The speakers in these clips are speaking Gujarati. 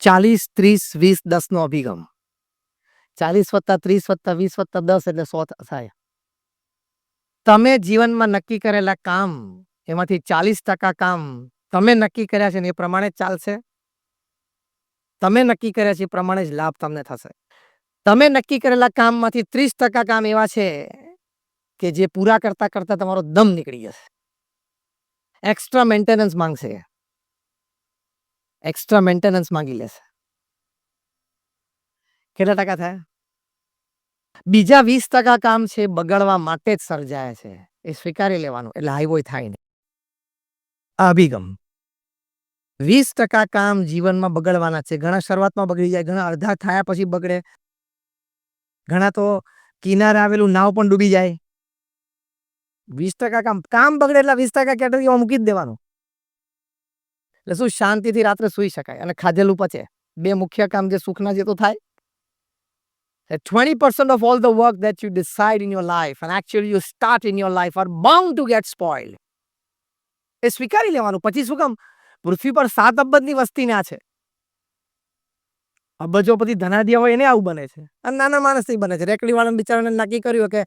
40-30-20-10 નો અભિગમ. 40+30+20+10 એટલે 100 થાય. તમે જીવનમાં નક્કી કરેલા કામ એમાંથી 40% કામ તમે નક્કી કર્યા છે ને એ પ્રમાણે જ ચાલશે. તમે નક્કી કર્યા છે એ પ્રમાણે જ લાભ તમને થશે. તમે નક્કી કરેલા કામમાંથી 30% કામ એવા છે કે જે પૂરા કરતા કરતા તમારો દમ નીકળી જશે. એક્સ્ટ્રા મેન્ટેનન્સ માંગશે, એક્સ્ટ્રા મેન્ટેનન્સ માંગી લેશે. કેટલા ટકા થયા? બીજા 20% કામ છે બગાડવા માટે જ સર્જાયા છે, એ સ્વીકારી લેવાનું, એટલે હાઈવોય થાય નહીં. આ અભિગમ. 20% કામ જીવનમાં બગડવાના છે. ઘણા શરૂઆતમાં બગડી જાય, ઘણા અડધા થયા પછી બગડે, ઘણા તો કિનારે આવેલું નાવ પણ ડૂબી જાય. 20% કામ બગડે એટલે 20% કેટેગરીમાં મૂકી જ દેવાનું. એટલે શું શાંતિથી રાત્રે સૂઈ શકાય અને ખાધેલું પચે. બે મુખ્ય કામ જે સુખના જે તો થાય. 20% of all the work that you decide in your life and actually you start in your life are bound to get spoiled. એ સ્વીકારી લેવાનું. પછી શું કામ પૃથ્વી પર 7 અબજની વસ્તી ના છે. અબજોપતિ ધનાઢ્ય હોય એને આવું બને છે અને નાના માણસથી બને છે. રેકડીવાળાને બિચારાને નક્કી કર્યું કે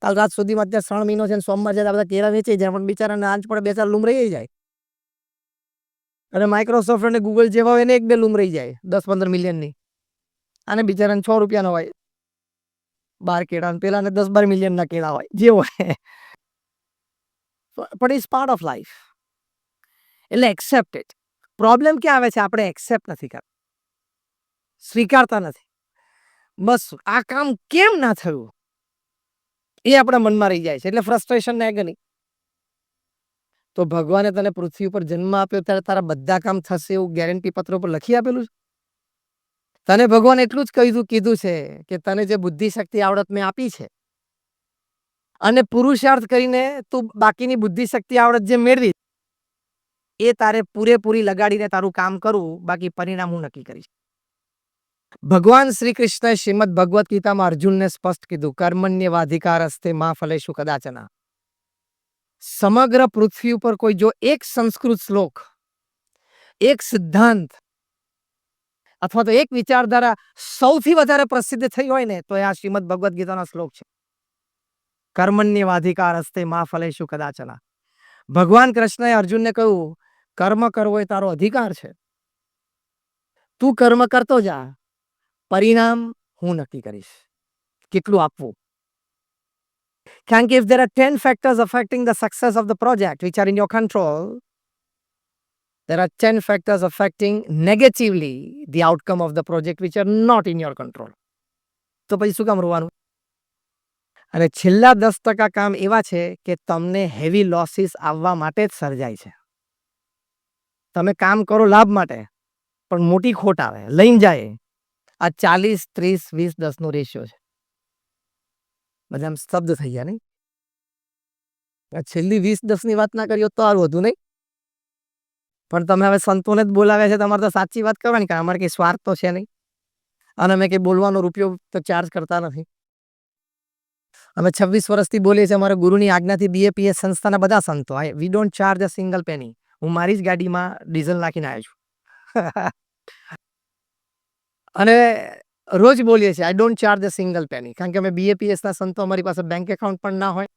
કાલ રાત સુધીમાં અત્યારે 3 મહિનો છે, સોમવાર છે, બધા કેળા વેચાઈ જાય, પણ બિચારાને આંચ પડે 2-4 લૂમ રહી જાય. અને માઇક્રોસોફ્ટ અને ગૂગલ જેવા હોય એને 1-2 લૂમ રહી જાય 10-15 મિલિયનની. અને બિચારાને 6 રૂપિયાનો હોય 12 કેળા, પેલાને 10-12 મિલિયનના કેળા હોય, જે હોય. પણ ઇટ્સ પાર્ટ ઓફ લાઈફ. એટલે એક્સેપ્ટ ઇટ. પ્રોબ્લેમ ક્યાં આવે છે? આપણે એક્સેપ્ટ નથી કરતા, સ્વીકારતા નથી. બસ આ કામ કેમ ના થયું એ આપણા મનમાં રહી જાય છે, એટલે ફ્રસ્ટ્રેશન ને એગની. તો ભગવાને તને પૃથ્વી ઉપર જન્મ આપ્યો ત્યારે તારા બધા કામ થશે એવું ગેરંટી પત્ર પર લખી આપેલું છે? તને ભગવાન એટલું જ કીધું છે કે તને જે બુદ્ધિ શક્તિ આવડત મેં આપી છે અને પુરુષાર્થ કરીને તું બાકીની બુદ્ધિ શક્તિ આવડત જે મેળવી એ તારે પૂરેપૂરી લગાડીને તારું કામ કરવું, બાકી પરિણામ હું નક્કી કરીશ. ભગવાન શ્રી કૃષ્ણએ શ્રીમદ ભગવદ્ ગીતામાં અર્જુનને સ્પષ્ટ કીધું, કર્મણ્યવાધિકારસ્તે મા ફલેષુ કદાચન. સમગ્ર પૃથ્વી ઉપર કોઈ જો એક સંસ્કૃત શ્લોક, એક સિદ્ધાંત અથવા તો એક વિચારધારા સૌથી વધારે પ્રસિદ્ધ થઈ હોય ને તો એ આ શ્રીમદ ભગવદ્ ગીતાનો શ્લોક છે. કર્મણ્યવાધિકારસ્તે મા ફલેષુ કદાચન. ભગવાન કૃષ્ણએ અર્જુનને કહ્યું, કર્મ કરવો એ તારો અધિકાર છે, તું કર્મ કરતો જા, પરિણામ હું નક્કી કરીશ કેટલું આપવું. કારણ કે if there are 10 factors affecting the success of the project which are in your control, there are 10 factors affecting negatively the outcome of the project which are not in your control. તો પછી શું કામ રોવાનું? અને છેલ્લા 10% કામ એવા છે કે તમને હેવી લોસીસ આવવા માટે જ સર્જાય છે. તમે કામ કરો લાભ માટે, પણ મોટી ખોટ આવે, લઈને જાય. આ 40-30-20-10 નો રેશિયો છે. બધા આમ સ્તબ્ધ થઈ ગયા નહીં? છેલ્લી 20-10 ની વાત ના કરીએ તો સારું હતું નહીં? પણ તમે હવે સંતોને જ બોલાવ્યા છે, તમારે તો સાચી વાત કરવાની, કારણ અમારે કંઈ સ્વાર્થ તો છે નહીં અને અમે કંઈ બોલવાનો રૂપિયો તો ચાર્જ કરતા નથી. અમે 26 વર્ષથી બોલીએ છીએ, અમારા ગુરુની આજ્ઞાથી BAPS સંસ્થાના બધા સંતો. We don't charge a single penny. હું મારી જ ગાડીમાં ડીઝલ નાખીને આવ્યો છું. અને રોજ બોલીએ છીએ I don't charge a single penny, કારણ કે અમે BAPSના સંતો, અમારી પાસે બેંક એકાઉન્ટ પણ ના હોય,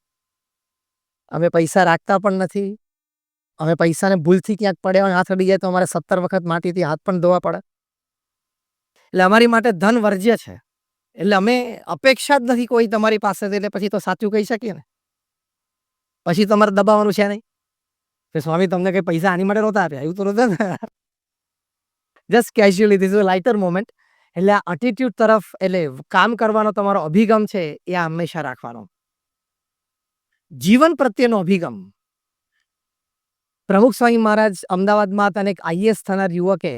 અમે પૈસા રાખતા પણ નથી. અમે પૈસાને ભૂલથી ક્યાંક પડ્યા હોય, હાથ અડી જાય તો અમારે 17 વખત માટીથી હાથ પણ ધોવા પડે. એટલે અમારી માટે ધન વર્જ્ય છે. એટલે અમે અપેક્ષા જ નથી કોઈ તમારી પાસેથી, એટલે પછી તો સાચું કહી શકીએ ને. પછી તમારે દબાવવાનું છે નહીં કે સ્વામી તમને કંઈ પૈસા આની માટે નહોતા આપ્યા, એવું તો નહોતું ને. Just casually, this is a lighter moment. એટલે આ એટીટ્યુડ તરફ, એટલે કામ કરવાનો તમારો અભિગમ છે એ આ હંમેશા રાખવાનો. જીવન પ્રત્યેનો અભિગમ. પ્રમુખ સ્વામી મહારાજ અમદાવાદમાં હતા અને એક IAS થનાર યુવકે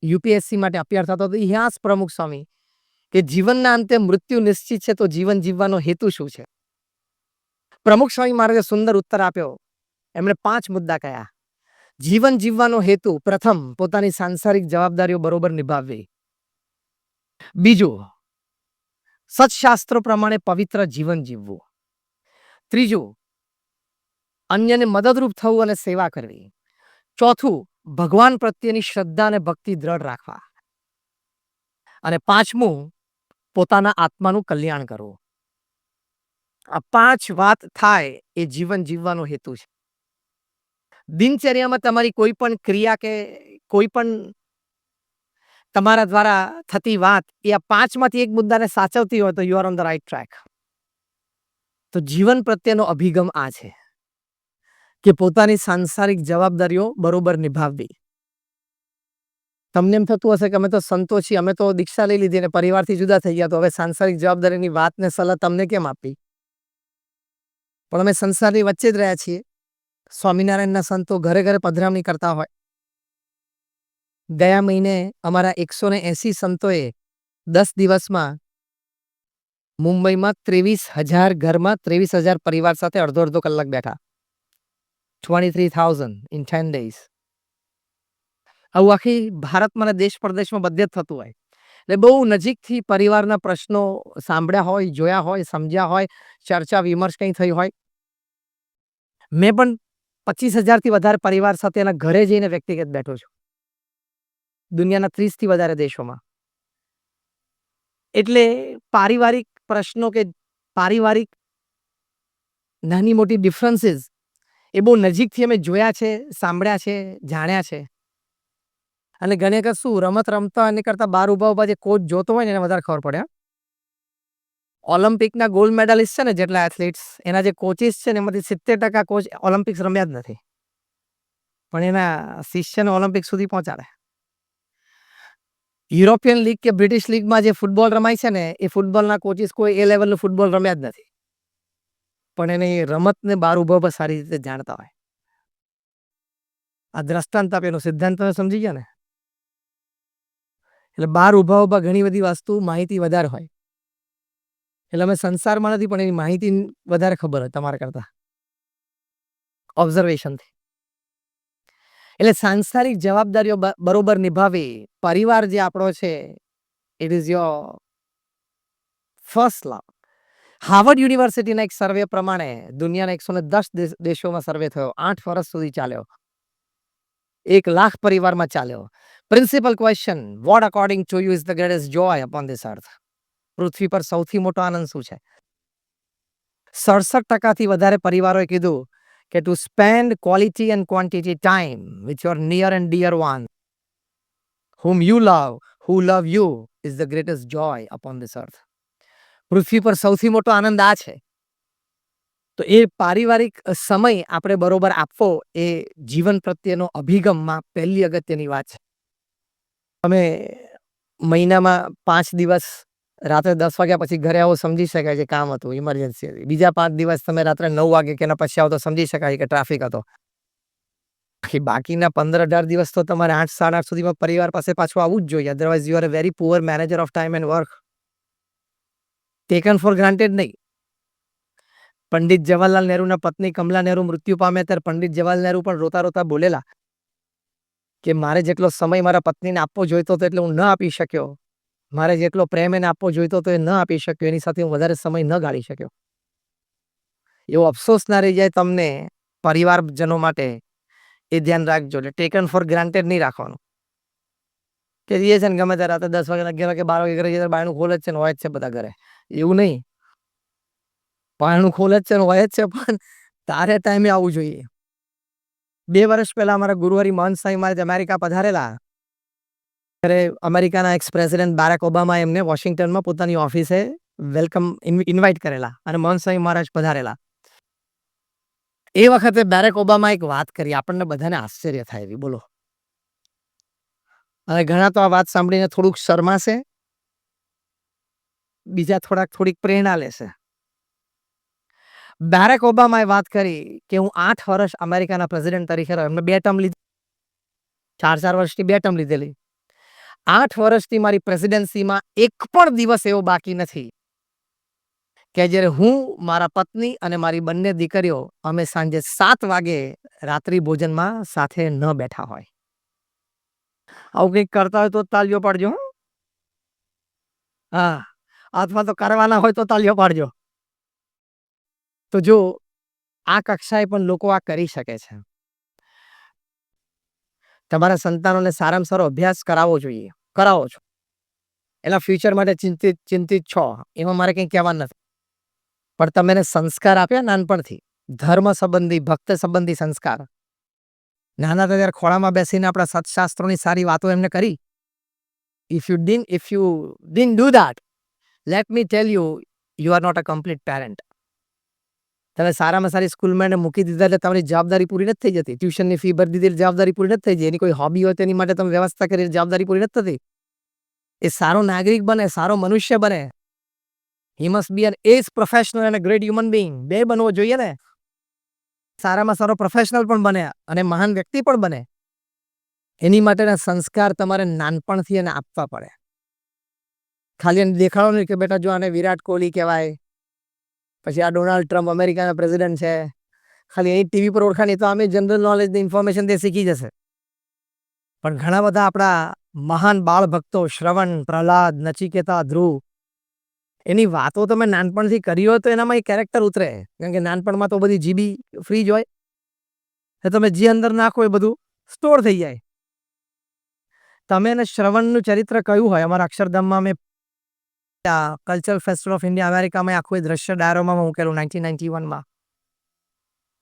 UPSC માટે અપીયર થતો હતો. ઇતિહાસ પ્રમુખ સ્વામી કે જીવનના અંતે મૃત્યુ નિશ્ચિત છે તો જીવન જીવવાનો હેતુ શું છે? પ્રમુખ સ્વામી મહારાજે સુંદર ઉત્તર આપ્યો. એમણે 5 મુદ્દા કહ્યા. જીવન જીવવાનો હેતુ, પ્રથમ, પોતાની સાંસારિક જવાબદારીઓ બરોબર નિભાવવી. બીજું, સત્શાસ્ત્રો પ્રમાણે પવિત્ર જીવન જીવવું. ત્રીજું, અન્યને મદદરૂપ થવું અને સેવા કરવી. ચોથું, ભગવાન પ્રત્યેની શ્રદ્ધા અને ભક્તિ દ્રઢ રાખવા. અને 5મું પોતાના આત્માનું કલ્યાણ કરવું. આ 5 વાત થાય એ જીવન જીવવાનો હેતુ છે. દિનચર્યામાં તમારી કોઈ પણ ક્રિયા કે કોઈ પણ તમારા દ્વારા થતી વાત એ આ 5માંથી એક મુદ્દાને સાચવતી હોય તો you are on the right track. તો જીવન પ્રત્યેનો અભિગમ આ છે કે પોતાની સાંસારિક જવાબદારીઓ બરોબર નિભાવવી. તમને એમ થતું હશે કે અમે તો સંતો છીએ, અમે તો દીક્ષા લઈ લીધી અને પરિવારથી જુદા થઈ ગયા, તો હવે સાંસારિક જવાબદારીની વાત ને સલાહ તમને કેમ આપી? પણ અમે સંસારની વચ્ચે જ રહ્યા છીએ. સ્વામિનારાયણના સંતો ઘરે ઘરે પધરામણી કરતા હોય. ગયા મહિને અમારા 180 સંતોએ 10 દિવસમાં મુંબઈમાં 23,000 ઘરમાં 23,000 પરિવાર સાથે અડધો કલાક બેઠા. 23,000 in 10 days. આવું આખી ભારતમાં અને દેશ પરદેશમાં બધે જ થતું હોય. એટલે બહુ નજીકથી પરિવારના પ્રશ્નો સાંભળ્યા હોય, જોયા હોય, સમજ્યા હોય, ચર્ચા વિમર્શ કંઈ થઈ હોય. મેં પણ 25,000થી વધારે પરિવાર સાથે એના ઘરે જઈને વ્યક્તિગત બેઠો છું. દુનિયાના 30થી વધારે દેશોમાં. એટલે પારિવારિક પ્રશ્નો કે પારિવારિક નાની મોટી ડિફરન્સીસ એ બહુ નજીકથી અમે જોયા છે, સાંભળ્યા છે, જાણ્યા છે. અને ઘણી વખત શું રમત રમતા એની કરતાં બહાર ઊભા જે કોચ જોતો હોય ને એને વધારે ખબર પડે. ઓલિમ્પિકના ગોલ્ડ મેડાલિસ્ટ છે ને જેટલા એથ્લીટ્સ, એના જે કોચિસ છે ને એમાંથી 70% કોચ ઓલિમ્પિક્સ રમ્યા જ નથી. પણ એના શિષ્યને ઓલિમ્પિક સુધી પહોંચાડે. યુરોપિયન લીગ કે બ્રિટિશ લીગમાં જે ફૂટબોલ રમાય છે ને એ ફૂટબોલના કોચિસ કોઈ એ લેવલનું ફૂટબોલ રમ્યા જ નથી. પણ એને રમતને બહાર ઊભા સારી રીતે જાણતા હોય. આ દ્રષ્ટાંત આપેલો સિદ્ધાંત તમે સમજી ગયા ને? એટલે બહાર ઊભા ઘણી બધી વસ્તુ માહિતી વધારે હોય. એટલે અમે સંસારમાં નથી પણ એની માહિતી વધારે ખબર હોય તમારા કરતા. ઓબ્ઝર્વેશનથી. એટલે સાંસારિક જવાબદારીઓ બરોબર નિભાવી. પરિવાર જે આપણો છે it is your first love. Harvard યુનિવર્સિટીના એક સર્વે પ્રમાણે દુનિયાના 110 દેશોમાં સર્વે થયો. 8 વર્ષ સુધી ચાલ્યો. 1,00,000 પરિવારમાં ચાલ્યો. Principal question, what according to you is the greatest joy upon this earth? પૃથ્વી પર સૌથી મોટો આનંદ શું છે? 67% વધારે પરિવારોએ કીધું કે to spend quality and quantity time with your near and dear one whom you love, who love you is the greatest joy upon this earth. પૃથ્વી પર સૌથી મોટો આનંદ આ છે. તો એ પારિવારિક સમય આપણે બરોબર આપવો એ જીવન પ્રત્યેનો અભિગમમાં પહેલી અગત્યની વાત છે. તમે મહિનામાં 5 દિવસ રાત્રે 10 વાગ્યા પછી ઘરે આવો સમજી શકાય છે કામ હતું, ઇમરજન્સી હતી. બીજા 5 દિવસ તમે રાત્રે 9 વાગે કે એના પછી આવો તો સમજી શકાય કે ટ્રાફિક હતો. બાકીના 15-18 દિવસ તો તમારે 8-8:30 સુધીમાં પરિવાર પાસે પાછું આવવું જ જોઈએ. Otherwise you are a very poor manager of time and work. Taken four granted નહીં. પંડિત જવાહરલાલ નહેરુના પત્ની કમલા નહેરુ મૃત્યુ પામ્યા ત્યારે પંડિત જવાહરલાલ નહેરુ પણ રોતા રોતા બોલેલા કે મારે જેટલો સમય મારા પત્નીને આપવો જોઈતો હતો એટલે હું ન આપી શક્યો. મારે જેટલો પ્રેમ એને આપવો જોઈતો હતો એ ન આપી શક્યો. એની સાથે હું વધારે સમય ન ગાળી શક્યો. એવો અફસોસ ના રહી જાય તમને પરિવારજનો માટે. એ ધ્યાન રાખજો. એટલે ટેકન ફોર ગ્રાન્ટેડ નહીં રાખવાનું કે એ છે ને ગમે ત્યારે રાતે 10 વાગે 11 વાગે 12 વાગે ઘરે જઈને બાયણું ખોલે જ છે ને હોય જ છે બધા ઘરે. એવું નહીં. બાયણું ખોલે જ છે ને હોય જ છે પણ તારે ટાઈમે આવવું જોઈએ. 2 વર્ષ પહેલા અમારા ગુરુહરિ મહંત સ્વામી મહારાજ અમેરિકા પધારેલા. ત્યારે અમેરિકાના એક્સ પ્રેસિડેન્ટ બારાક ઓબામા એમને વોશિંગ્ટનમાં પોતાની ઓફિસે વેલકમ ઇન્વાઇટ કરેલા અને મહંત સ્વામી મહારાજ પધારેલા. એ વખતે બારાક ઓબામા એક વાત કરી આપણને બધાને આશ્ચર્ય થાય એવી. બોલો. અને ઘણા તો આ વાત સાંભળીને થોડુંક શરમાશે, બીજા થોડીક પ્રેરણા લેશે. બારાક ઓબામાએ વાત કરી કે હું 8 વર્ષ અમેરિકાના પ્રેસિડેન્ટ તરીકે રહ્યો. એમને 2 ટર્મ લીધી. 4 વર્ષની 2 ટર્મ લીધેલી. 8 વર્ષની મારી પ્રેસિડેન્સીમાં એક પણ દિવસ એવો બાકી નથી કે જ્યારે હું, મારા પત્ની અને મારી બંને દીકરીઓ અમે સાંજે 7 વાગે રાત્રિ ભોજનમાં સાથે ન બેઠા હોય. આવું કંઈક કરતા હોય તો તાલીઓ પાડજો. હા, અથવા તો કરવાના હોય તો તાલીઓ પાડજો. તો જો આ કક્ષાએ પણ લોકો આ કરી શકે છે. તમારા સંતાનોને સારામાં સારો અભ્યાસ કરાવવો જોઈએ, કરાવો છો. એના ફ્યુચર માટે ચિંતિત છો, એમાં મારે કંઈ કહેવાનું નથી. પણ તમે એને સંસ્કાર આપ્યા નાનપણથી, ધર્મ સંબંધી, ભક્ત સંબંધી સંસ્કાર. નાના હતા ત્યારે ખોળામાં બેસીને આપણા સત્શાસ્ત્રોની સારી વાતો એમને કરી. If you didn't do that, let me tell you, you are not a complete parent. તમે સારામાં સારી સ્કૂલમાં એને મૂકી દીધા એટલે તમારી જવાબદારી પૂરી નથી થઈ જતી. ટ્યુશનની ફી ભરી દીધી જવાબદારી પૂરી નથી થઈ જતી. એની કોઈ હોબી હોય તેની માટે તમે વ્યવસ્થા કરી જવાબદારી પૂરી નથી થતી. એ સારો નાગરિક બને, સારો મનુષ્ય બને. He must be an ace professional અને ગ્રેટ હ્યુમન બીંગ. બે બનવો જોઈએ ને. સારામાં સારો પ્રોફેશનલ પણ બને અને મહાન વ્યક્તિ પણ બને. એની માટેના સંસ્કાર તમારે નાનપણથી એને આપવા પડે. ખાલી એને દેખાડો નહીં કે બેટા જો આને વિરાટ કોહલી કહેવાય, પછી આ ડોનાલ્ડ ટ્રમ્પ અમેરિકાના પ્રેસિડેન્ટ છે, ખાલી અહીં ટીવી પર ઓળખાણી, તો અમે જનરલ નોલેજની ઇન્ફોર્મેશન તે શીખી જશે. પણ ઘણા બધા આપણા મહાન બાળ ભક્તો, શ્રવણ, પ્રહલાદ, નચિકેતા, ધ્રુવ, એની વાતો તમે નાનપણથી કરી હોય તો એનામાં એ કેરેક્ટર ઉતરે. કારણ કે નાનપણમાં તો બધી જીબી ફ્રી જ હોય, એટલે તમે જે અંદર નાખો એ બધું સ્ટોર થઈ જાય. તમે એને શ્રવણનું ચરિત્ર કયું હોય, અમારા અક્ષરધામમાં અમે કલ્ચરલ ફેસ્ટિવલ ઓફ ઇન્ડિયા અમેરિકામાં આખું એ દ્રશ્ય ડાયરોમાં મૂકેલું 1991માં.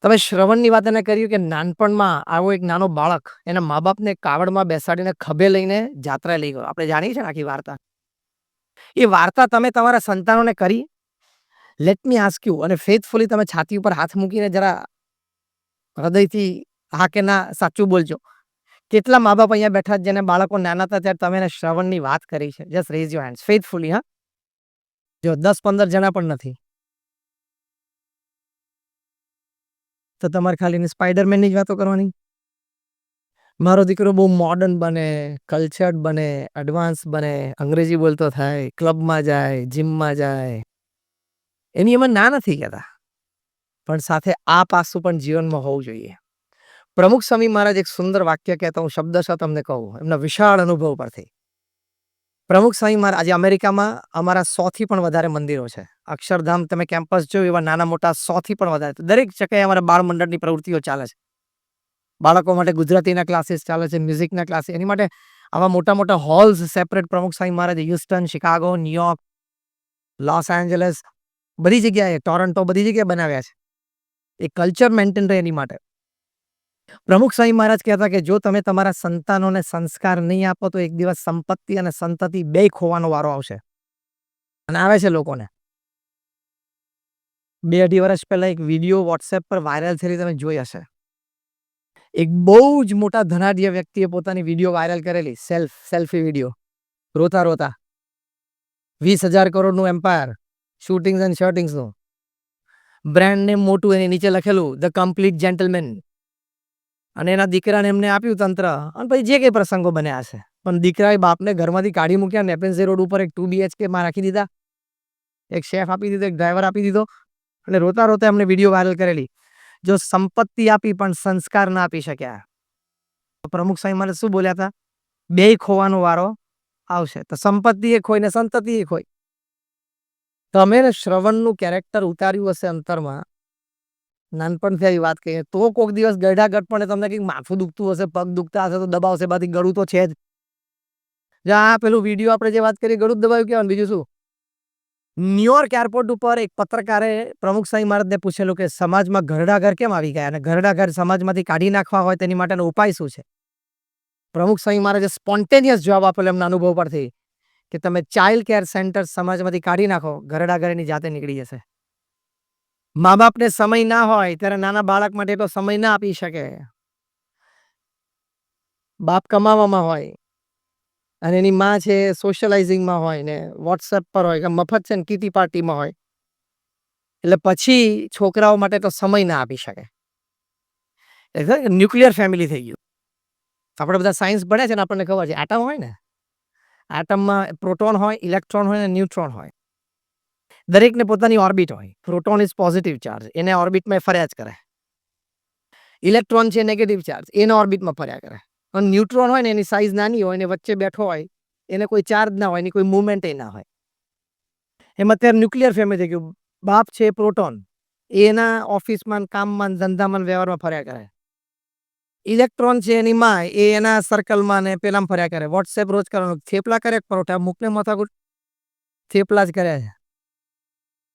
તમે શ્રવણની વાત એને કર્યું કે નાનપણમાં આવો એક નાનો બાળક એના મા બાપને કાવડમાં બેસાડીને ખભે લઈને જાત્રા લઈ ગયો. આપણે જાણીએ છીએ આખી વાર્તા. એ વાર્તા તમે તમારા સંતાનોને કરી. લેટ મી આસ્ક યુ, અને ફેથફુલી તમે છાતી ઉપર હાથ મૂકીને જરા હૃદયથી હા કે ના સાચું બોલજો. કેટલા મા બાપ અહીંયા બેઠા જેને બાળકો નાના હતા ત્યારે તમે એને શ્રવણની વાત કરી છે? Just raise your hands faithfully. હા, જો 10-15 જણા પણ નથી, તો તમારે ખાલી સ્પાઈડરમેનની જ વાતો કરવાની. મારો દીકરો બહુ મોડર્ન બને, કલ્ચર્ડ બને, એડવાન્સ બને, અંગ્રેજી બોલતો થાય, ક્લબમાં જાય, જીમમાં જાય, એની એમાં ના નથી કહેતા. પણ સાથે આ પાસું પણ જીવનમાં હોવું જોઈએ. પ્રમુખ સ્વામી મહારાજ એક સુંદર વાક્ય કહેતા, હું શબ્દશઃ તમને કહું, એમના વિશાળ અનુભવ પરથી. પ્રમુખ સ્વામી મહારાજ, આજે અમેરિકામાં અમારા 100થી પણ વધારે મંદિરો છે. અક્ષરધામ તમે કેમ્પસ જો, એવા નાના મોટા 100થી પણ વધારે. દરેક જગ્યાએ અમારા બાળ મંડળની પ્રવૃત્તિઓ ચાલે છે. બાળકો માટે ગુજરાતીના ક્લાસીસ ચાલે છે, મ્યુઝિકના ક્લાસીસ. એની માટે આવા મોટા મોટા halls separate Pramukh Swami Maharaj Houston, Chicago, New York, Los Angeles, બધી જગ્યાએ, ટોરન્ટો, બધી જગ્યાએ બનાવ્યા છે. એ કલ્ચર મેન્ટેન રહે એની માટે. પ્રમુખ સ્વામી મહારાજ કહેતા કે જો તમે તમારા સંતાનોને સંસ્કાર નહીં આપો તો એક દિવસ સંપત્તિ અને સંતતિ બે ખોવાનો વારો આવશે. અને આવે છે લોકોને. 2-2.5 વર્ષ પહેલા એક વિડીયો વોટ્સએપ પર વાયરલ થયેલી તમે જોઈ હશે. એક બહુ જ મોટા ધનાઢ્ય વ્યક્તિએ પોતાની વિડીયો વાયરલ કરેલી, સેલ્ફી વિડીયો, રોતા રોતા. 20,000 કરોડનું એમ્પાયર, શૂટિંગ્સ એન્ડ શર્ટિંગ્સનું, બ્રાન્ડ નેમ મોટું, એની નીચે લખેલું ધ કમ્પ્લીટ જેન્ટલમેન. અને એના દીકરાને એમને આપ્યું તંત્ર, અને પછી જે કંઈ પ્રસંગો બન્યા હશે. પણ દીકરાએ બાપને ઘરમાંથી કાઢી મૂક્યા, નેપેન્સે રોડ ઉપર એક 2 BHK માં રાખી દીધા, એક શેફ આપી દીધો, એક ડ્રાઈવર આપી દીધો, અને રોતા રોતા એમને વિડીયો વાયરલ કરેલી. જો સંપત્તિ આપી પણ સંસ્કાર ના આપી શક્યા. પ્રમુખ સ્વામી મહારાજ શું બોલ્યા હતા? બે ખોવાનો વારો આવશે. તો સંપત્તિ એ ખોઈ ને સંતતિ એ ખોઈ. તમે શ્રવણનું કેરેક્ટર ઉતાર્યું હશે અંતરમાં, નાનપણથી આવી વાત કહીએ તો કોઈક દિવસ ગઢા ગઢપણે તમને કંઈક માથું દુખતું હશે, પગ દુખતા હશે તો દબાવશે, બાકી ગળું તો છે જ. આ પેલું વિડીયો આપણે જે વાત કરી, ગળું જ દબાવ્યું કહેવાનું, બીજું શું? ન્યુયોર્ક એરપોર્ટ ઉપર એક પત્રકારે પ્રમુખ સ્વામી મહારાજને પૂછેલું કે સમાજમાં ઘરડા ઘર કેમ આવી ગયા, અને ઘરડા ઘર સમાજમાંથી કાઢી નાખવા હોય તેની માટેનો ઉપાય શું છે? પ્રમુખ સ્વામી મહારાજે સ્પોન્ટેનિયસ જવાબ આપેલો એમના અનુભવ પરથી કે તમે ચાઇલ્ડ કેર સેન્ટર સમાજમાંથી કાઢી નાખો, ઘરડા ઘર એની જાતે નીકળી જશે. મા બાપને સમય ના હોય ત્યારે નાના બાળક માટે તો સમય ના આપી શકે. બાપ કમાવામાં હોય અને એની માં છે સોશિયલાઇઝિંગમાં હોય ને વોટ્સએપ પર હોય કે મફત છે ને કીટી પાર્ટીમાં હોય, એટલે પછી છોકરાઓ માટે તો સમય ના આપી શકે. એટલે ન્યુક્લિયર ફેમિલી થઈ ગયું. આપણે બધા સાયન્સ ભણ્યા છે ને, આપણને ખબર છે એટમ હોય ને, એટમમાં પ્રોટોન હોય, ઇલેક્ટ્રોન હોય અને ન્યુટ્રોન હોય. દરેકને પોતાની ઓર્બિટ હોય. પ્રોટોન ઇઝ પોઝિટિવ ચાર્જ, એને ઓર્બિટમાં ફર્યા જ કરે. ઇલેક્ટ્રોન છે નેગેટિવ ચાર્જ, એને ઓર્બિટમાં ફર્યા કરે. અને ન્યુટ્રોન હોય ને એની સાઇઝ નાની હોય ને વચ્ચે બેઠો હોય, એને કોઈ ચાર્જ ના હોય, એની કોઈ મુવમેન્ટ ના હોય. એમાં અત્યારે ન્યુક્લિયર ફેમિલી થઈ ગયું. બાપ છે પ્રોટોન, એના ઓફિસમાં, કામમાં, ધંધામાં, વ્યવહારમાં ફર્યા કરે. ઇલેક્ટ્રોન છે એની માં એ એના સર્કલમાં ને પેલામાં ફર્યા કરે. વોટ્સએપ રોજ કરવાનું, થેપલા કરે પરોઠા મૂકને માથાકૂટ થેપલા જ કર્યા છે.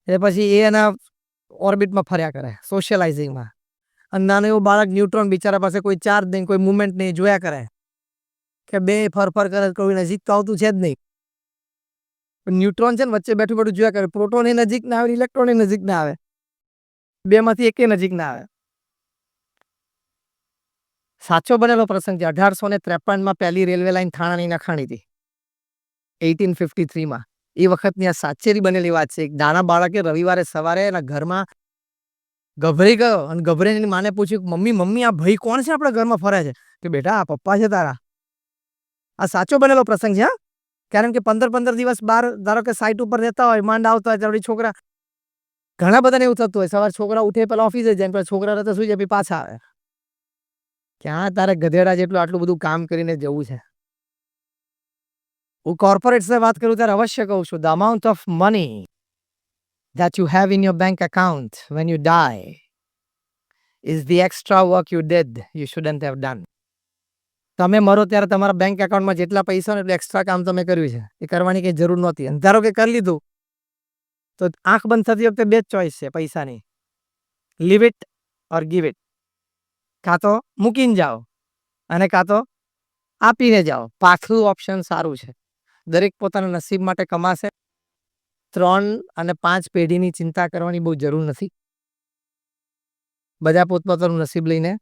એ પછી એ એના ઓર્બિટમાં ફર્યા કરે સોશિયલાઇઝિંગમાં. અને નાનું એવું બાળક ન્યુટ્રોન બિચારા પાસે કોઈ ચાર્જ નહીં, કોઈ મુવમેન્ટ નહીં, જોયા કરે કે બે ફરફર કરે, કોઈ નજીક તો આવતું છે જ નહીં. ન્યુટ્રોન છે ને વચ્ચે બેઠું બેઠું જોયા કરે. પ્રોટોન એ નજીક ના આવે, ઇલેક્ટ્રોન એ નજીક ના આવે, બેમાંથી એકે નજીક ના આવે. સાચો બનેલો પ્રસંગ છે. 1853માં પહેલી રેલવે લાઈન થાણાની નખાણી હતી 1853માં. એ વખતની આ સાચેરી બનેલી વાત છે. એક નાના બાળકે રવિવારે સવારે એના ઘરમાં ગભરાઈ ગયો અને ગભરાઈને એની માને પૂછ્યું, મમ્મી મમ્મી આ ભાઈ કોણ છે આપણા ઘરમાં ફરે છે? કે બેટા આ પપ્પા છે તારા. આ સાચો બનેલો પ્રસંગ છે. હા, કારણ કે 15 દિવસ બહાર ધારો કે સાઇટ ઉપર રહેતા હોય, માંડ આવતા હોય ત્યારે છોકરા, ઘણા બધાને એવું થતું હોય, સવાર છોકરા ઉઠે પેલા ઓફિસે જાય, પેલા છોકરા રહેતા સુઈ જાય, પાછા આવે. ક્યાં તારે ગધેડા જેટલું આટલું બધું કામ કરીને જવું છે? હું કોર્પોરેટ્સને વાત કરું ત્યારે અવશ્ય કહું છું, the amount of money that you have in your bank account when you die is the extra work you did you shouldn't have done. તમે મરો ત્યારે તમારા બેંક એકાઉન્ટમાં જેટલા પૈસા ને એટલું એક્સ્ટ્રા કામ તમે કર્યું છે, એ કરવાની કઈ જરૂર નહોતી. અને ધારો કે કરી લીધું તો આંખ બંધ થતી વખતે બે જ ચોઈસ છે પૈસાની, leave it or give it. કાં તો મૂકીને જાઓ અને કાં તો આપીને જાઓ. પાછલું ઓપ્શન સારું છે. દરેક પોતાના નસીબ માટે કમાશે. 3 અને 5 પેઢીની ચિંતા કરવાની બહુ જરૂર નથી. બધા પોતપોતાનું નસીબ લઈને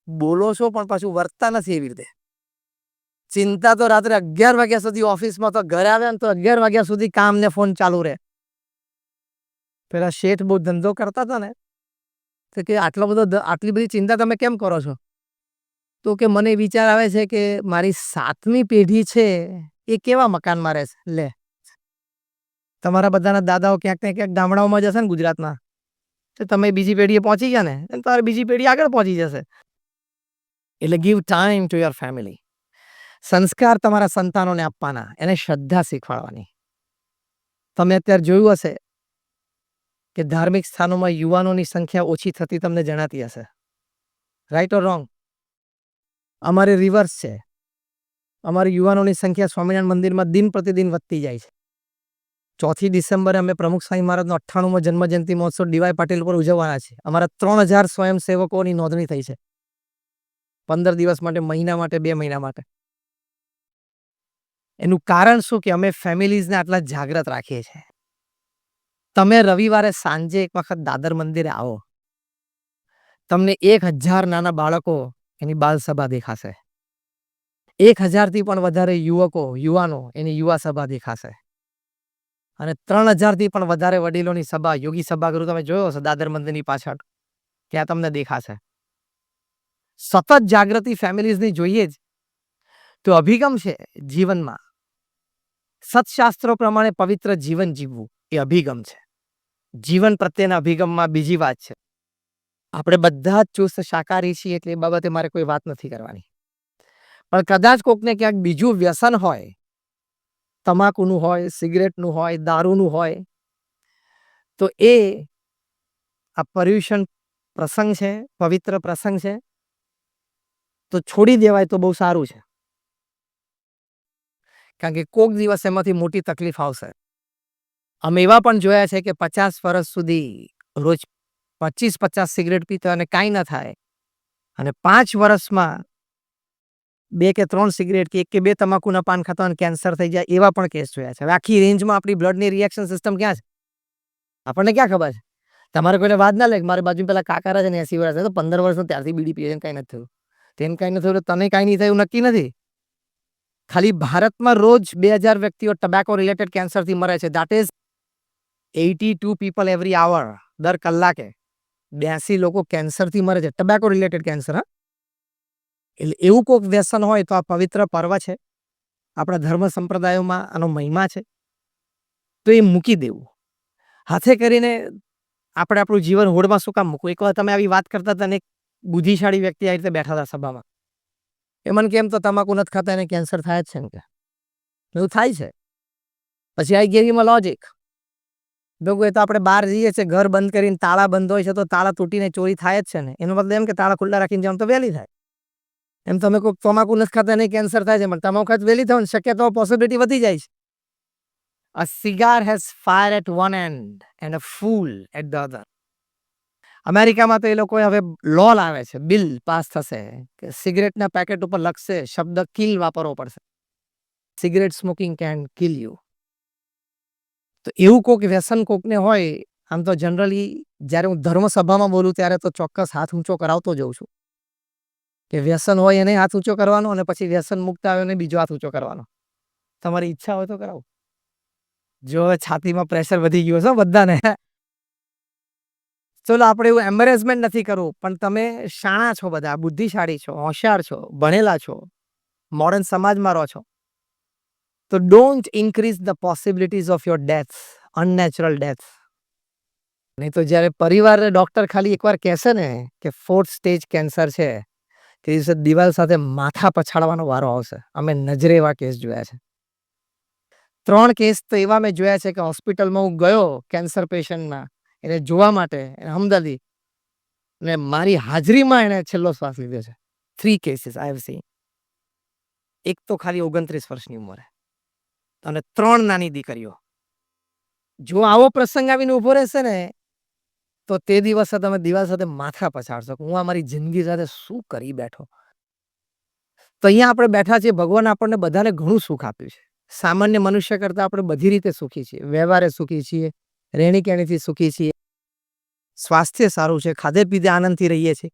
બોલો છો પણ પાછું વર્તતા નથી એવી રીતે. ચિંતા તો રાત્રે 11 વાગ્યા સુધી ઓફિસમાં, તો ઘરે આવે ને તો 11 વાગ્યા સુધી કામ ને ફોન ચાલુ રહે. પેલા શેઠ બહુ ધંધો કરતા હતા ને, તો કે આટલી બધી ચિંતા તમે કેમ કરો છો? તો કે મને વિચાર આવે છે કે મારી 7મી પેઢી છે એ કેવા મકાનમાં રહેશે. લે, તમારા બધાના દાદાઓ ક્યાંક ને ક્યાંક ગામડાઓમાં જશે ને ગુજરાતમાં, તો તમે બીજી પેઢીએ પહોંચી ગયા ને, તમારી બીજી પેઢી આગળ પહોંચી જશે. એટલે give time to your family. સંસ્કાર તમારા સંતાનોને આપવાના, એને શ્રદ્ધા શીખવાડવાની. તમે અત્યારે જોયું હશે કે ધાર્મિક સ્થાનોમાં યુવાનોની સંખ્યા ઓછી થતી તમને જણાતી હશે. Right or wrong? અમારે રિવર્સ છે. અમારી યુવાનોની સંખ્યા સ્વામિનારાયણ મંદિરમાં દિન પ્રતિદિન વધતી જાય છે. 4 ડિસેમ્બરે અમે પ્રમુખ સ્વામી મહારાજનો 98મો જન્મજયંતિ મહોત્સવ ડીવાય પાટીલ પર ઉજવવાના છે. અમારા 3000 સ્વયંસેવકોની નોંધણી થઈ છે. 15 દિવસ માટે, મહિના માટે, 2 મહિના માટે. એનું કારણ શું કે અમે ફેમિલીઝને આટલા જાગ્રત રાખીએ છીએ. તમે રવિવારે સાંજે એક વખત દાદર મંદિરે આવો, તમને 1000 નાના બાળકો એની બાલસભા દેખાશે. 1000થી પણ વધારે યુવાનો એની યુવા સભા દેખાશે. અને 3000થી પણ વધારે વડીલોની સભા, યોગી સભાગૃહ તમે જોયો હશે દાદર મંદિરની પાછળ, ત્યાં તમને દેખાશે. સતત જાગૃતિ ફેમિલીઝની જોઈએ જ. તો અભિગમ છે જીવનમાં, સત્શાસ્ત્રો પ્રમાણે પવિત્ર જીવન જીવવું એ અભિગમ છે. જીવન પ્રત્યેના અભિગમમાં બીજી વાત છે, આપણે બધા જ ચુસ્ત શાકાહારી છીએ, એટલે એ બાબતે મારે કોઈ વાત નથી કરવાની. પણ કદાચ કોકને ક્યાંક બીજું વ્યસન હોય, તમાકુનું હોય, સિગરેટનું હોય, દારૂનું હોય, તો એ આ પર્યુષણ પ્રસંગ છે, પવિત્ર પ્રસંગ છે, તો છોડી દેવાય તો બહુ સારું છે. કારણ કે કોક દિવસ એમાંથી મોટી તકલીફ આવશે. અમે એવા પણ જોયા છે કે 50 વર્ષ સુધી રોજ 25-50 સિગરેટ પીતા અને કાંઈ ન થાય, અને 5 વર્ષમાં 2 કે 3 સિગરેટ કે 1 કે 2 તમાકુના પાન ખાતા અને કેન્સર થઈ જાય, એવા પણ કેસ જોયા છે. હવે આખી રેન્જમાં આપણી બ્લડની રિએક્શન સિસ્ટમ ક્યાં છે આપણને ક્યાં ખબર છે? તમારે કોઈને વાત ના લે. મારી બાજુ પેલા કાકા છે ને 80 વર્ષ, તો 15 વર્ષનો ત્યારથી બીડી પીએ છે, કાંઈ નથી થયું. તેને કાંઈ નથી થયું, તને કાંઈ નહીં થયું નક્કી નથી. ખાલી ભારતમાં રોજ 2000 વ્યક્તિઓ ટબેકો રિલેટેડ કેન્સરથી મરે છે. That is 82 people every hour. દર કલાકે 82 લોકો કેન્સરથી મરે છે, ટબેકો રિલેટેડ કેન્સર. હા, એટલે એવું કોઈક વ્યસન હોય તો આ પવિત્ર પર્વ છે, આપણા ધર્મ સંપ્રદાયોમાં આનો મહિમા છે, તો એ મૂકી દેવું. હાથે કરીને આપણે આપણું જીવન હોડમાં શું કામ મૂકવું? એકવાર તમે આવી વાત કરતા હતા, એક બુદ્ધિશાળી વ્યક્તિ આ રીતે બેઠા હતા સભામાં. એ મને કેમ તો તમાકુ નથી ખાતા એને કેન્સર થાય જ છે ને? કે એવું થાય છે. પછી I gave him a logic. ભેગું એ તો આપણે બહાર જઈએ છીએ, ઘર બંધ કરીને તાળા બંધ હોય છે તો તાળા તૂટીને ચોરી થાય જ છે ને. એનો મતલબ એમ કે તાળા ખુલ્લા રાખીને જાવ તો વહેલી થાય. એમ તમે કોઈ તમાકુ નથી ખાતા નહીં કેન્સર થાય છે, પણ તમાકુ ખાત વહેલી થવાની શક્યતાઓ પોસિબિલિટી વધી જાય છે. A cigar has fire at one end and a fool at the other. અમેરિકામાં તો એ લોકો હવે લો લાવે છે, બિલ પાસ થશે કે સિગરેટના પેકેટ ઉપર લખશે શબ્દ કિલ વાપરવો પડશે. Cigarette smoking can kill you. તો એવું કોક વ્યસન કોકને હોય, આમ તો જનરલી જ્યારે હું ધર્મ સભામાં બોલું ત્યારે તો ચોક્કસ હાથ ઊંચો કરાવતો જઉં છું કે વ્યસન હોય એને હાથ ઊંચો કરવાનો, અને પછી વ્યસન મુક્ત આવ્યો ને બીજો હાથ ઊંચો કરવાનો. તમારી ઈચ્છા હોય તો કરાવો. જો છાતીમાં પ્રેશર વધી ગયું છે બધાને. ચલો આપણે એવું એમ્બેરેસમેન્ટ નથી કરવું, પણ તમે શાણા છો, બધા બુદ્ધિશાળી છો, હોશિયાર છો, ભણેલા છો, મોડર્ન સમાજમાં રહો છો, તો don't increase the possibilities of your death, unnatural death. નહીં તો જ્યારે પરિવારને ડોક્ટર ખાલી એકવાર કહેશે ને કે 4th સ્ટેજ કેન્સર છે, તે દિવસે દિવાલ સાથે માથા પછાડવાનો વારો આવશે. અમે નજરે એવા કેસ જોયા છે. 3 કેસ તો એવા મેં જોયા છે કે હોસ્પિટલમાં હું ગયો કેન્સર પેશન્ટના એને જોવા માટે, એને હમદર્દી, અને મારી હાજરીમાં એણે છેલ્લો શ્વાસ લીધો છે. 3 કેસીસ આઈ હેવ સીન. એક તો ખાલી 29 વર્ષની ઉંમરે અને 3 નાની દીકરીઓ. જો આવો પ્રસંગ આવીને ઊભો રહેશે ને તો તે દિવસે તમે દિવાલ સાથે માથા પછાડશો કે હું આ મારી જિંદગી સાથે શું કરી બેઠો. તો અહીંયા આપણે બેઠા છીએ, ભગવાન આપણને બધાને ઘણું સુખ આપ્યું છે. સામાન્ય મનુષ્ય કરતાં આપણે બધી રીતે સુખી છીએ. વ્યવહારે સુખી છીએ, રહેણી કહેણીથી સુખી છીએ, સ્વાસ્થ્ય સારું છે, ખાધે પીધે આનંદથી રહીએ છીએ.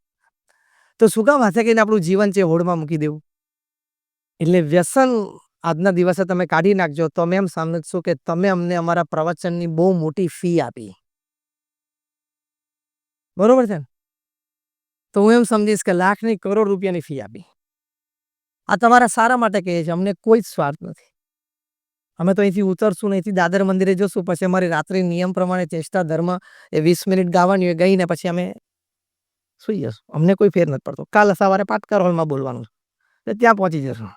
તો શું કામ હાથે કહીને આપણું જીવન છે હોડમાં મૂકી દેવું? એટલે વ્યસન આજના દિવસે તમે કાઢી નાખજો તો અમે એમ સમજશું કે તમે અમને અમારા પ્રવચનની બહુ મોટી ફી આપી. બરોબર છે ને? તો હું એમ સમજીશ કે લાખની કરોડ રૂપિયાની ફી આપી. આ તમારા સારા માટે કહે છે, અમને કોઈ જ સ્વાર્થ નથી. અમે તો અહીંથી ઉતરશું ને અહીંથી દાદર મંદિરે જશું, પછી અમારી રાત્રિ નિયમ પ્રમાણે ચેષ્ટા ધર્મ એ 20 મિનિટ ગાવાની હોય, ગઈને પછી અમે સુઈ જશું. અમને કોઈ ફેર નથી પડતો. કાલે સવારે પાટકર હોલમાં બોલવાનું છે, ત્યાં પહોંચી જશું.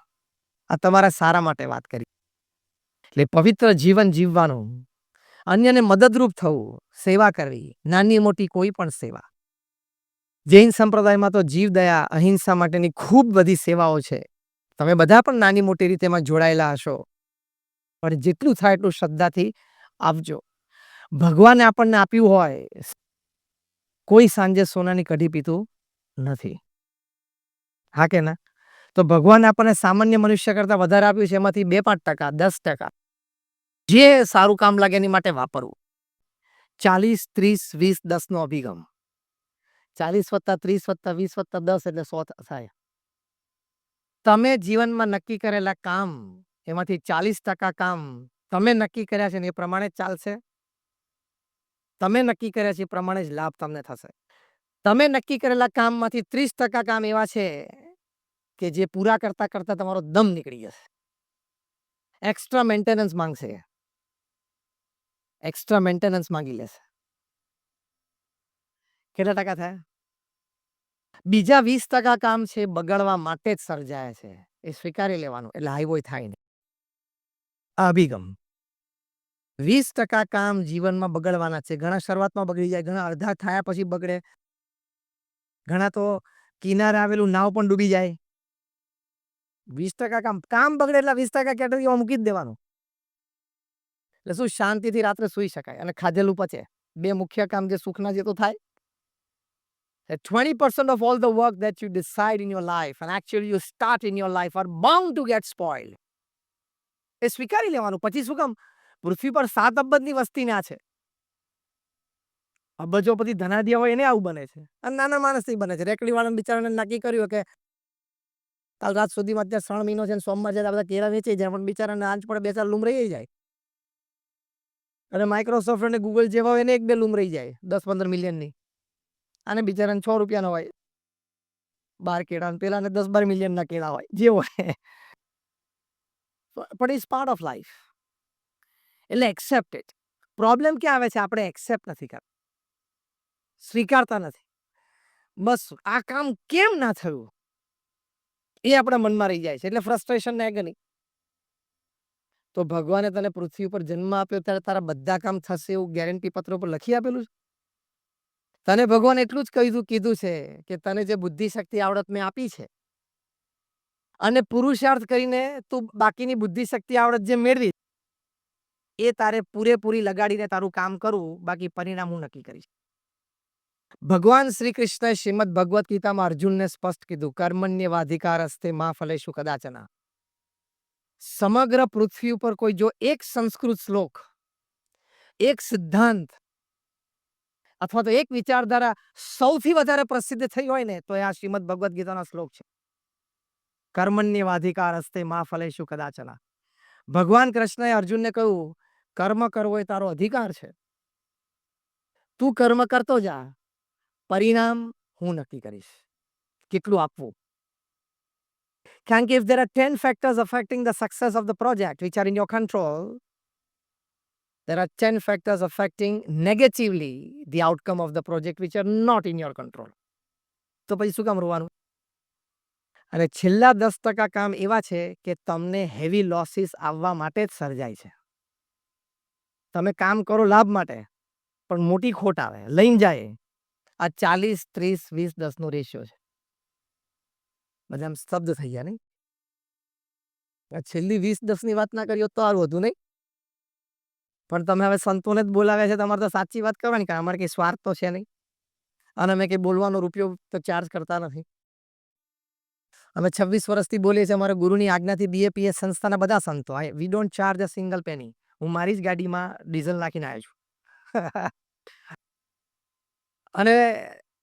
આ તમારા સારા માટે વાત કરી. એટલે પવિત્ર જીવન જીવવાનું, અન્યને મદદરૂપ થવું, સેવા કરવી, નાની મોટી કોઈ પણ સેવા. જૈન સંપ્રદાયમાં તો જીવદયા, અહિંસા માટેની ખૂબ બધી સેવાઓ છે. તમે બધા પણ નાની મોટી રીતે એમાં જોડાયેલા હશો, પણ જેટલું થાય એટલું શ્રદ્ધાથી આપજો. ભગવાને આપણને આપ્યું હોય, કોઈ સાંજે સોનાની કઢી પીતું નથી. હા કે ના? તો ભગવાને આપણને સામાન્ય મનુષ્ય કરતાં વધારે આપ્યું છે, એમાંથી 2-5%, 10% જે સારું કામ લાગે એની માટે વાપરવું. 40-30-20-10 અભિગમ. 40+30+20+10 એટલે 100 થાય. તમે જીવનમાં નક્કી કરેલા કામ, એમાંથી 40% કામ તમે નક્કી કર્યા છે ને એ પ્રમાણે જ ચાલશે. તમે નક્કી કર્યા છે એ પ્રમાણે જ લાભ તમને થશે. તમે નક્કી કરેલા કામમાંથી 30% કામ એવા છે કે જે પૂરા કરતા કરતા તમારો દમ નીકળી જશે. એક્સ્ટ્રા મેન્ટેનન્સ માંગશે, એક્સ્ટ્રા મેન્ટેનન્સ માંગી લેશે. કેટલા ટકા થયા? બીજા 20% કામ છે બગાડવા માટે જ સર્જાયા છે, એ સ્વીકારી લેવાનું, એટલે હાઈવોય થાય નહીં. આ અભિગમ. 20% કામ જીવનમાં બગડવાના છે. ઘણા શરૂઆતમાં બગડી જાય, ઘણા અડધા થયા પછી બગડે, ઘણા તો કિનારે આવેલું નાવ પણ ડૂબી જાય. 20% કામ બગડે એટલે 20% કેટેગરીમાં મૂકી જ દેવાનું. એટલે શું શાંતિથી રાત્રે સુઈ શકાય અને ખાધેલું પચે. 2 મુખ્ય કામ જે સુખના છે તો થાય. 20% of all the work that you decide in your life and actually you start in your life are bound to get spoiled. એ સ્વીકારી લેવાનું. પછી શું કામ? પૃથ્વી પર 7 અબજની વસ્તી ના છે. અબજોપતિ ધનાઢ્ય હોય એને આવું બને છે, અને નાના માણસથી બને છે. રેકડીવાળાને બિચારાને નક્કી કર્યું કે કાલ રાત સુધીમાં અત્યારે 3 મહિનો છે, સોમવાર છે, બધા કેળા વેચાઈ જાય, પણ બિચારાને આજ પડે 2-4 લૂમ રહી જાય. અને માઇક્રોસોફ્ટ અને ગૂગલ જેવા હોય એને 1-2 લૂમ રહી જાય 10-15 મિલિયનની. અને બિચારાને 6 રૂપિયાનો હોય 12 કેળા, પેલાને 10-12 મિલિયનના કેળા હોય, જે હોય. પણ ઇટ્સ પાર્ટ ઓફ લાઈફ. એટલે એક્સેપ્ટ ઇટ. પ્રોબ્લેમ ક્યાં આવે છે? આપણે એક્સેપ્ટ નથી કરતા, સ્વીકારતા નથી. બસ આ કામ કેમ ના થયું એ આપણા મનમાં રહી જાય છે, એટલે ફ્રસ્ટ્રેશન ને એગની. તો ભગવાને તને પૃથ્વી ઉપર જન્મ આપ્યો ત્યારે તારા બધા કામ થશે એવું ગેરંટી પત્ર ઉપર લખી આપેલું છે? તને ભગવાન એટલું જ કીધું છે કે તને જે બુદ્ધિ શક્તિ આવડત મેં આપી છે અને પુરુષાર્થ કરીને તું બાકીની બુદ્ધિ શક્તિ આવડત જે મેળવી એ તારે પૂરેપૂરી લગાડીને તારું કામ કરવું, બાકી પરિણામ હું નક્કી કરીશ. ભગવાન શ્રી કૃષ્ણએ શ્રીમદ ભગવદ્ ગીતામાં અર્જુનને સ્પષ્ટ કીધું, કર્મણ્યવાધિકારસ્તે મા ફલેષુ કદાચન. સમગ્ર પૃથ્વી ઉપર કોઈ જો એક સંસ્કૃત શ્લોક, એક સિદ્ધાંત અથવા તો એક વિચારધારા સૌથી વધારે પ્રસિદ્ધ થઈ હોય ને તો એ આ શ્રીમદ ભગવદ્ ગીતાનો શ્લોક છે. કર્મણ્યવાધિકારસ્તે મા ફલેષુ કદાચન. ભગવાન કૃષ્ણએ અર્જુનને કહ્યું, કર્મ કરવો એ તારો અધિકાર છે. તું કર્મ કરતો જા, પરિણામ હું નક્કી કરીશ કેટલું આપવું. કારણ કે if there are 10 factors affecting the success of the project which are in your control, there are 10 factors affecting negatively the outcome of the project which are not in your control. તો પછી શું કામ રોવાનું? અને છેલ્લા 10% કામ એવા છે કે તમને હેવી લોસીસ આવવા માટે જ સર્જાય છે. તમે કામ કરો લાભ માટે, પણ મોટી ખોટ આવે, લઈને જાય. આ 40, 30, 20, 10 નો રેશિયો છે. બધા આમ સ્તબ્ધ થઈ ગયા નહીં? આ છેલ્લી 20-10 ની વાત ના કરી હોત તો સારું હતું નહીં? પણ તમે હવે સંતોને જ બોલાવ્યા છે, તમારે તો સાચી વાત કરવાની, કારણ અમારે કંઈ સ્વાર્થ તો છે નહીં અને અમે કંઈ બોલવાનો રૂપિયો તો ચાર્જ કરતા નથી. અમે 26 વર્ષથી બોલીએ છીએ, અમારા ગુરુની આજ્ઞાથી BAPS સંસ્થાના બધા સંતો, we don't charge a single penny. હું મારી જ ગાડીમાં ડીઝલ નાખીને આવ્યો છું. અને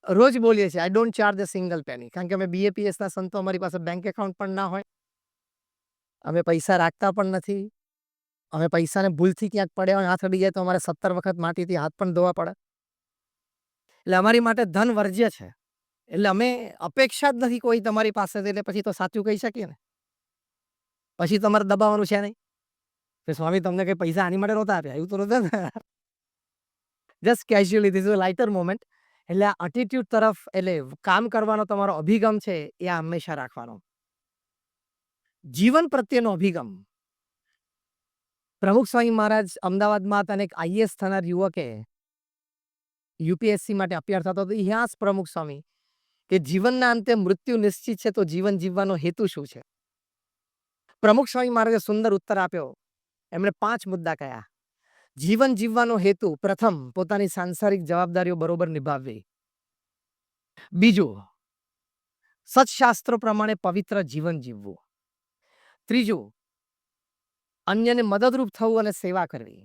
રોજ બોલીએ છીએ, I don't charge a single penny, કારણ કે અમે BAPSના સંતો, અમારી પાસે બેંક એકાઉન્ટ પણ ના હોય, અમે પૈસા રાખતા પણ નથી. અમે પૈસાને ભૂલથી ક્યાંક પડ્યા હોય, હાથ અડી જાય તો અમારે 17 વખત માટીથી હાથ પણ ધોવા પડે. એટલે અમારી માટે ધન વર્જ્ય છે. એટલે અમે અપેક્ષા જ નથી કોઈ તમારી પાસેથી, એટલે પછી તો સાચું કહી શકીએ ને. પછી તમારે દબાવવાનું છે નહીં કે સ્વામી તમને કંઈ પૈસા આની માટે નહોતા આપ્યા, એવું તો નહોતું ને. Just casually, this is a lighter moment. એટલે આ એટીટ્યુડ તરફ, એટલે કામ કરવાનો તમારો અભિગમ છે એ આ હંમેશા રાખવાનો. જીવન પ્રત્યેનો અભિગમ. પ્રમુખ સ્વામી મહારાજ અમદાવાદમાં હતા અને એક IAS થનાર યુવકે UPSC માટે અપિયર થતો હતો. ઇતિહાસ પ્રમુખ સ્વામી કે જીવનના અંતે મૃત્યુ નિશ્ચિત છે, તો જીવન જીવવાનો હેતુ શું છે? પ્રમુખ સ્વામી મહારાજે સુંદર ઉત્તર આપ્યો. એમણે 5 મુદ્દા કહ્યા. જીવન જીવવાનો હેતુ, પ્રથમ, પોતાની સાંસારિક જવાબદારીઓ બરોબર નિભાવવી. બીજું, સત્શાસ્ત્રો પ્રમાણે પવિત્ર જીવન જીવવું. ત્રીજું, અન્યને મદદરૂપ થવું અને સેવા કરવી.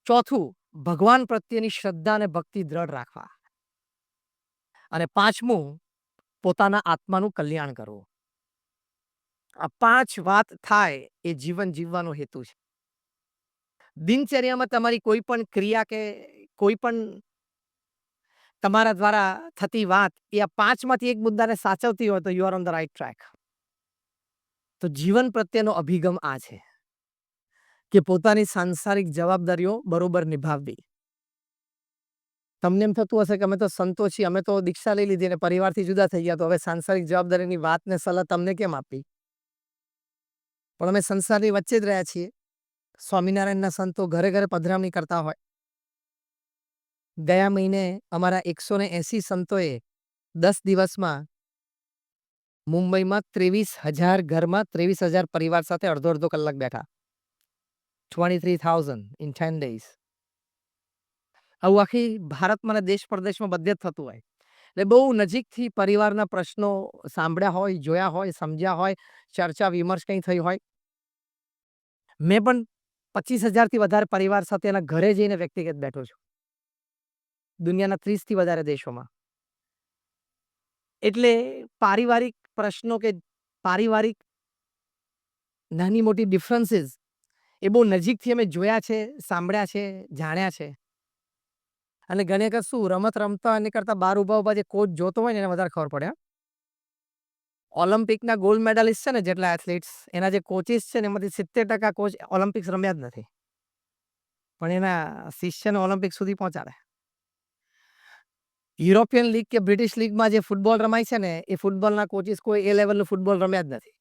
ચોથું, ભગવાન પ્રત્યેની શ્રદ્ધા અને ભક્તિ દ્રઢ રાખવા. અને પાંચમું, પોતાના આત્માનું કલ્યાણ કરવું. આ 5 વાત થાય એ જીવન જીવવાનો હેતુ છે. દિનચર્યામાં તમારી કોઈ પણ ક્રિયા કે કોઈ પણ તમારા દ્વારા થતી વાત એ આ 5માંથી એક મુદ્દાને સાચવતી હોય તો you are on the right track. તો જીવન પ્રત્યેનો અભિગમ આ છે કે પોતાની સાંસારિક જવાબદારીઓ બરોબર નિભાવવી. તમને એમ થતું હશે કે અમે તો સંતો છીએ, અમે તો દીક્ષા લઈ લીધી અને પરિવારથી જુદા થઈ ગયા, તો હવે સાંસારિક જવાબદારીની વાત ને સલાહ તમને કેમ આપવી? પણ અમે સંસારની વચ્ચે જ રહ્યા છીએ. સ્વામિનારાયણના સંતો ઘરે ઘરે પધરામણી કરતા હોય. ગયા મહિને અમારા 180 સંતોએ 10 દિવસમાં મુંબઈમાં 23,000 ઘરમાં 23,000 પરિવાર સાથે અડધો કલાક બેઠા. 23,000 in 10 days. આવું આખી ભારતમાં અને દેશ પરદેશમાં બધે જ થતું હોય. એટલે બહુ નજીકથી પરિવારના પ્રશ્નો સાંભળ્યા હોય, જોયા હોય, સમજ્યા હોય, ચર્ચા વિમર્શ કંઈ થઈ હોય. મેં પણ 25,000થી વધારે પરિવાર સાથે એના ઘરે જઈને વ્યક્તિગત બેઠો છું. દુનિયાના 30થી વધારે દેશોમાં. એટલે પારિવારિક પ્રશ્નો કે પારિવારિક નાની મોટી ડિફરન્સીસ એ બહુ નજીકથી અમે જોયા છે, સાંભળ્યા છે, જાણ્યા છે. અને ઘણી વખત શું, રમત રમતા એની કરતાં બહાર ઊભા જે કોચ જોતો હોય ને એને વધારે ખબર પડે. ઓલિમ્પિકના ગોલ્ડ મેડાલિસ્ટ છે ને જેટલા એથ્લીટ્સ, એના જે કોચિસ છે ને એમાંથી 70% કોચ ઓલિમ્પિક્સ રમ્યા જ નથી, પણ એના શિષ્યને ઓલિમ્પિક સુધી પહોંચાડે. યુરોપિયન લીગ કે બ્રિટિશ લીગમાં જે ફૂટબોલ રમાય છે ને એ ફૂટબોલના કોચિસ કોઈ એ લેવલનું ફૂટબોલ રમ્યા જ નથી,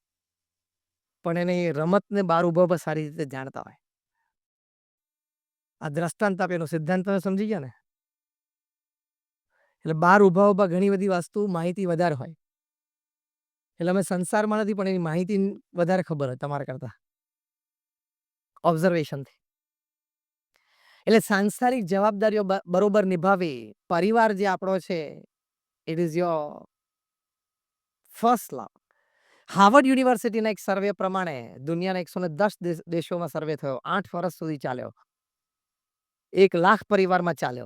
પણ એને એ રમતને બહાર ઊભા ઊભા સારી રીતે જાણતા હોય. આ દ્રષ્ટાંત આપે એનો સિદ્ધાંત તમે સમજી ગયા ને? એટલે બહાર ઊભા ઊભા ઘણી બધી વસ્તુ માહિતી વધારે હોય. એટલે અમે સંસારમાં નથી પણ એની માહિતી વધારે ખબર હોય તમારા કરતા. ઓબ્ઝર્વેશનથી. એટલે સાંસારિક જવાબદારીઓ બરોબર નિભાવી, પરિવાર જે આપણો છે, it is your first love. Harvard યુનિવર્સિટીના એક સર્વે પ્રમાણે દુનિયાના 110 દેશોમાં સર્વે થયો. 8 વર્ષ સુધી ચાલ્યો. 1 લાખ પરિવારમાં ચાલ્યો.